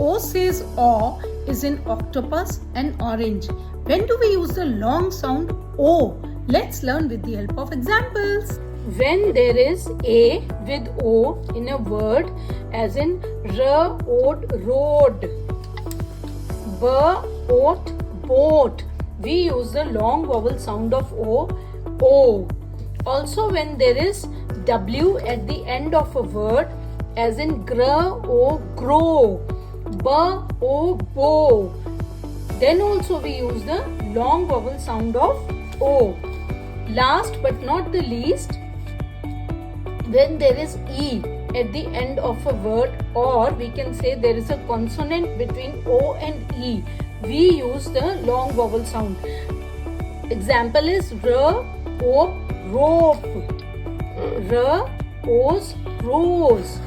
O says O is in octopus and orange. When do we use the long sound O? Let's learn with the help of examples. When there is A with O in a word, as in road, boat, we use the long vowel sound of O. Also, when there is W at the end of a word, as in grow, bow, then also we use the long vowel sound of O. Last but not the least, when there is E at the end of a word, or we can say there is a consonant between O and E, we use the long vowel sound. Example is rope, rope, rose, rose.